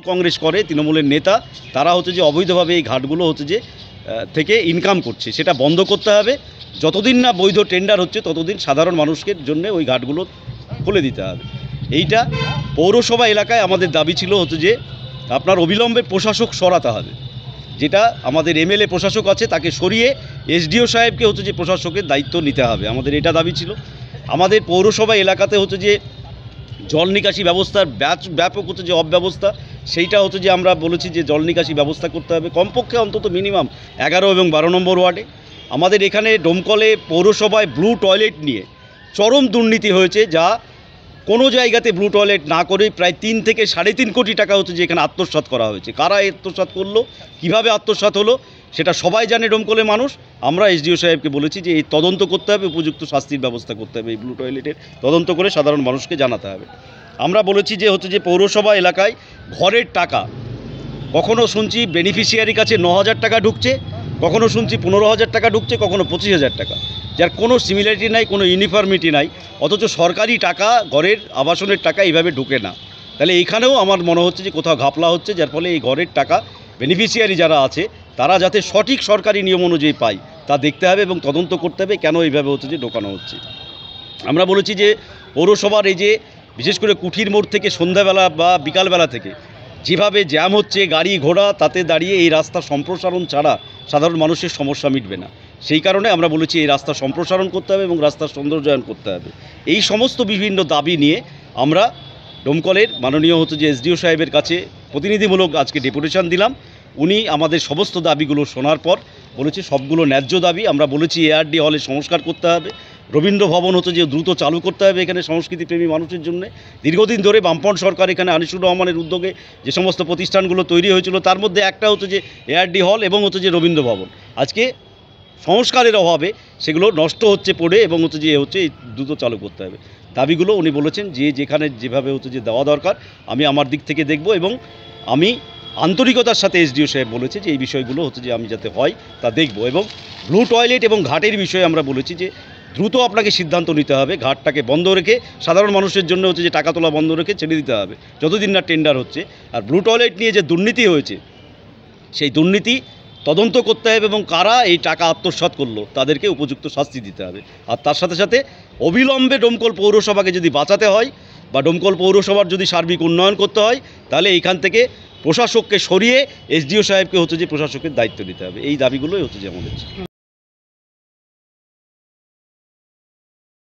কংগ্রেস করে, তৃণমূলের নেতা তারা হচ্ছে যে অবৈধভাবে এই ঘাটগুলো হচ্ছে যে থেকে ইনকাম করছে, সেটা বন্ধ করতে হবে। যতদিন না বৈধ টেন্ডার হচ্ছে ততদিন সাধারণ মানুষের জন্য ওই ঘাটগুলো খুলে দিতে হবে। এইটা পৌরসভা এলাকায় আমাদের দাবি ছিল হচ্ছে যে আপনার অবিলম্বে প্রশাসক সরাতে হবে, যেটা আমাদের এমএলএ প্রশাসক আছে তাকে সরিয়ে এসডিও সাহেবকে হচ্ছে যে প্রশাসকের দায়িত্ব নিতে হবে, আমাদের এটা দাবি ছিল। আমাদের পৌরসভা এলাকাতে হচ্ছে যে জল নিকাশি ব্যবস্থার ব্যাপক হচ্ছে যে অব্যবস্থা, সেইটা হচ্ছে যে আমরা বলেছি যে জল নিকাশি ব্যবস্থা করতে হবে কমপক্ষে অন্তত মিনিমাম 11 এবং 12 নম্বর ওয়ার্ডে। আমাদের এখানে ডোমকলে পৌরসভায় ব্লু টয়লেট নিয়ে চরম দুর্নীতি হয়েছে, যা কোনো জায়গাতে ব্লু টয়লেট না করে প্রায় 3 থেকে 3.5 কোটি টাকা হচ্ছে যে এখানে আত্মসাৎ করা হয়েছে। কারা আত্মসাৎ করলো, কিভাবে আত্মসাৎ হলো সেটা সবাই জানে ডোমকলের মানুষ। আমরা এসডিও সাহেবকে বলেছি যে এই তদন্ত করতে হবে, উপযুক্ত শাস্তির ব্যবস্থা করতে হবে, এই ব্লু টয়লেটের তদন্ত করে সাধারণ মানুষকে জানাতে হবে। আমরা বলেছি যে হচ্ছে যে পৌরসভা এলাকায় ঘরের টাকা কখনো শুনছি বেনিফিশিয়ারির কাছে 9,000 টাকা ঢুকছে, কখনো শুনছি 15,000 টাকা ঢুকছে, কখনো 25,000 টাকা, যার কোনো সিমিলারিটি নাই, কোনো ইউনিফর্মিটি নাই। অথচ সরকারি টাকা, ঘরের আবাসনের টাকা এইভাবে ঢুকে না। তাহলে এইখানেও আমার মনে হচ্ছে যে কোথাও ঘাপলা হচ্ছে, যার ফলে এই ঘরের টাকা বেনিফিশিয়ারি যারা আছে তারা যাতে সঠিক সরকারি নিয়ম অনুযায়ী পায় তা দেখতে হবে এবং তদন্ত করতে হবে কেন এইভাবে হচ্ছে যে ঢোকানো হচ্ছে। আমরা বলেছি যে পৌরসভার এই যে বিশেষ করে কুঠির মোড় থেকে সন্ধ্যাবেলা বা বিকালবেলা থেকে যেভাবে জ্যাম হচ্ছে গাড়ি ঘোড়া, তাতে দাঁড়িয়ে এই রাস্তা সম্প্রসারণ ছাড়া সাধারণ মানুষের সমস্যা মিটবে না। সেই কারণে আমরা বলেছি এই রাস্তা সম্প্রসারণ করতে হবে এবং রাস্তার সৌন্দর্যায়ন করতে হবে। এই সমস্ত বিভিন্ন দাবি নিয়ে আমরা ডোমকলের মাননীয় হচ্ছে যে এসডিও সাহেবের কাছে প্রতিনিধিমূলক আজকে ডেপুটেশন দিলাম। উনি আমাদের সমস্ত দাবিগুলো শোনার পর বলেছে সবগুলো ন্যায্য দাবি। আমরা বলেছি এআরডি হলে সংস্কার করতে হবে, রবীন্দ্র ভবন হচ্ছে যে দ্রুত চালু করতে হবে এখানে সংস্কৃতিপ্রেমী মানুষের জন্য। দীর্ঘদিন ধরে বামপন্থ সরকার এখানে আনিসুর রহমানের উদ্যোগে যে সমস্ত প্রতিষ্ঠানগুলো তৈরি হয়েছিল তার মধ্যে একটা হচ্ছে যে এআরডি হল এবং হচ্ছে যে রবীন্দ্র ভবন। আজকে সংস্কারের অভাবে সেগুলো নষ্ট হচ্ছে পড়ে এবং হচ্ছে যে দ্রুত চালু করতে হবে। দাবিগুলো উনি বলেছেন যে যেখানে যেভাবে হচ্ছে যে দেওয়া দরকার আমি আমার দিক থেকে দেখব এবং আমি আন্তরিকতার সাথে এসডিও সাহেব বলেছে যে এই বিষয়গুলো হচ্ছে যে আমি যাতে হয় তা দেখব। এবং ব্লু টয়লেট এবং ঘাটের বিষয়ে আমরা বলেছি যে দ্রুত আপনাকে সিদ্ধান্ত নিতে হবে, ঘাটটাকে বন্ধ রেখে সাধারণ মানুষের জন্য হচ্ছে যে টাকা তোলা বন্ধ রেখে ছেড়ে দিতে হবে যতদিন না টেন্ডার হচ্ছে। আর ব্লু টয়লেট নিয়ে যে দুর্নীতি হয়েছে সেই দুর্নীতি তদন্ত করতে হবে এবং কারা এই টাকা আত্মসাৎ করলো তাদেরকে উপযুক্ত শাস্তি দিতে হবে। আর তার সাথে সাথে অবিলম্বে ডোমকল পৌরসভাকে যদি বাঁচাতে হয় বা ডোমকল পৌরসভার যদি সার্বিক উন্নয়ন করতে হয় তাহলে এইখান থেকে প্রশাসককে সরিয়ে এসডিও সাহেবকে হচ্ছে যে প্রশাসকের দায়িত্ব নিতে হবে। এই দাবিগুলোই হচ্ছে যে আমাদের।